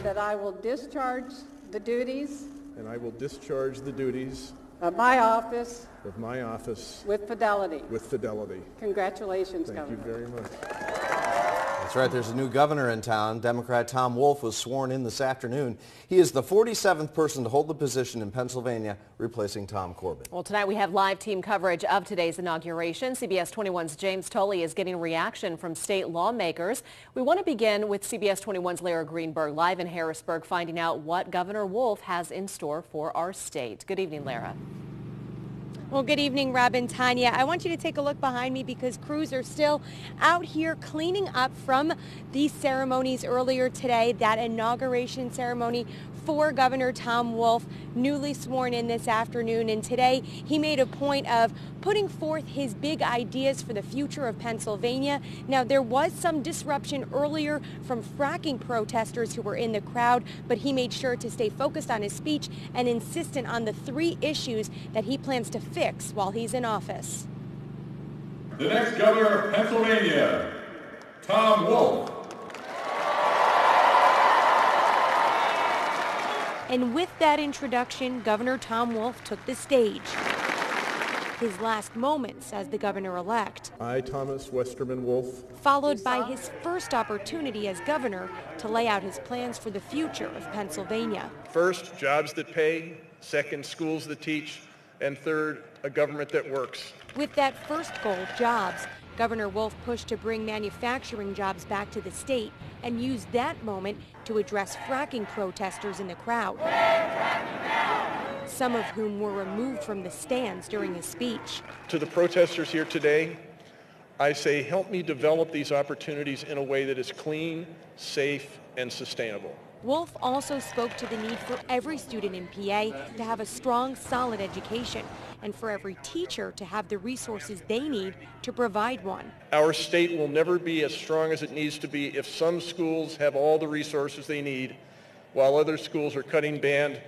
that I will discharge the duties and I will discharge the duties of my office with fidelity. Congratulations, Thank Governor. you very much. That's right. There's a new governor in town. Democrat Tom Wolf was sworn in this afternoon. He is the 47th person to hold the position in Pennsylvania, replacing Tom Corbin. Well, tonight we have live team coverage of today's inauguration. CBS 21's James Tully is getting reaction from state lawmakers. We want to begin with CBS 21's Lara Greenberg live in Harrisburg, finding out what Governor Wolf has in store for our state. Good evening, Lara. Well, good evening, Rob and Tanya. I want you to take a look behind me because crews are still out here cleaning up from these ceremonies earlier today, that inauguration ceremony for Governor Tom Wolf, newly sworn in this afternoon. And today he made a point of putting forth his big ideas for the future of Pennsylvania. Now, there was some disruption earlier from fracking protesters who were in the crowd, but he made sure to stay focused on his speech and insistent on the 3 issues that he plans to fix while he's in office. The next governor of Pennsylvania, Tom Wolf. And with that introduction, Governor Tom Wolf took the stage. His last moments as the governor-elect. I, Thomas Westerman Wolf. Followed by his first opportunity as governor to lay out his plans for the future of Pennsylvania. First, jobs that pay. Second, schools that teach. And third, a government that works. With that first goal, jobs, Governor Wolf pushed to bring manufacturing jobs back to the state and used that moment to address fracking protesters in the crowd, some of whom were removed from the stands during his speech. To the protesters here today, I say, help me develop these opportunities in a way that is clean, safe, and sustainable. Wolf also spoke to the need for every student in PA to have a strong, solid education, and for every teacher to have the resources they need to provide one. Our state will never be as strong as it needs to be if some schools have all the resources they need, while other schools are cutting band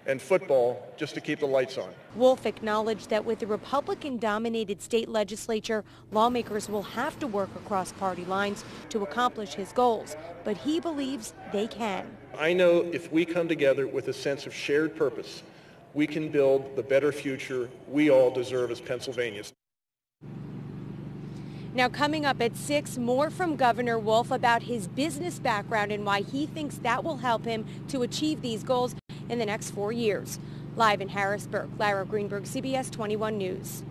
and football just to keep the lights on. Wolf acknowledged that with the Republican-dominated state legislature, lawmakers will have to work across party lines to accomplish his goals, but he believes they can. I know if we come together with a sense of shared purpose, we can build the better future we all deserve as Pennsylvanians. Now, coming up at 6, more from Governor Wolf about his business background and why he thinks that will help him to achieve these goals in the next 4 years. Live in Harrisburg, Lara Greenberg, CBS 21 News.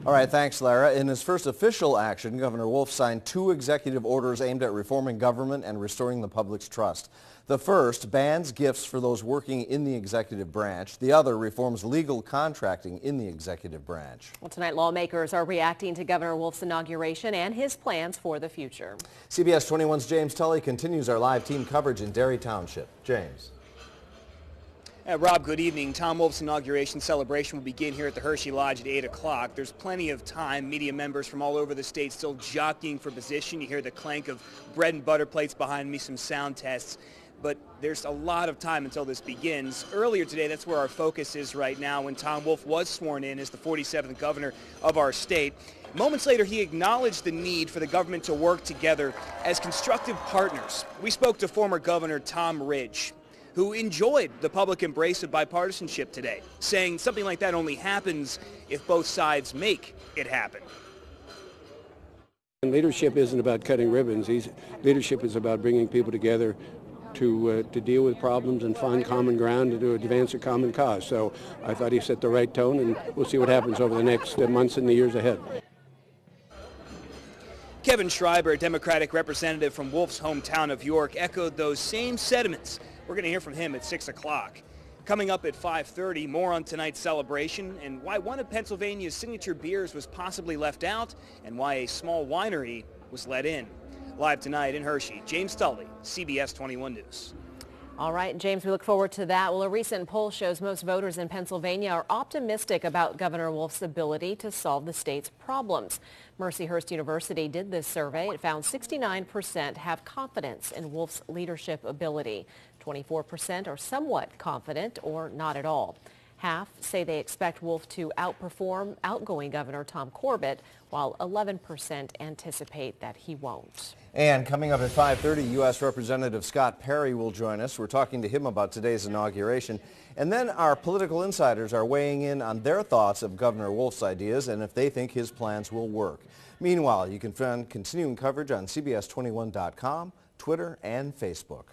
All right, thanks, Lara. In his first official action, Governor Wolf signed 2 executive orders aimed at reforming government and restoring the public's trust. The first bans gifts for those working in the executive branch. The other reforms legal contracting in the executive branch. Well, tonight lawmakers are reacting to Governor Wolf's inauguration and his plans for the future. CBS 21's James Tully continues our live team coverage in Derry Township. James. Rob, good evening. Tom Wolf's inauguration celebration will begin here at the Hershey Lodge at 8 o'clock. There's plenty of time. Media members from all over the state still jockeying for position. You hear the clank of bread and butter plates behind me, some sound tests. But there's a lot of time until this begins. Earlier today, that's where our focus is right now, when Tom Wolf was sworn in as the 47th governor of our state. Moments later, he acknowledged the need for the government to work together as constructive partners. We spoke to former Governor Tom Ridge, who enjoyed the public embrace of bipartisanship today, saying something like that only happens if both sides make it happen. Leadership isn't about cutting ribbons. Leadership is about bringing people together to deal with problems and find common ground and to advance a common cause. So I thought he set the right tone, and we'll see what happens over the next months and the years ahead. Kevin Schreiber, a Democratic representative from Wolf's hometown of York, echoed those same sentiments. We're going to hear from him at 6 o'clock. Coming up at 5:30, more on tonight's celebration and why one of Pennsylvania's signature beers was possibly left out and why a small winery was let in. Live tonight in Hershey, James Tully, CBS 21 News. All right, James, we look forward to that. Well, a recent poll shows most voters in Pennsylvania are optimistic about Governor Wolf's ability to solve the state's problems. Mercyhurst University did this survey. It found 69% have confidence in Wolf's leadership ability. 24% are somewhat confident or not at all. Half say they expect Wolf to outperform outgoing Governor Tom Corbett, while 11% anticipate that he won't. And coming up at 5:30, U.S. Representative Scott Perry will join us. We're talking to him about today's inauguration. And then our political insiders are weighing in on their thoughts of Governor Wolf's ideas and if they think his plans will work. Meanwhile, you can find continuing coverage on CBS21.com, Twitter, and Facebook.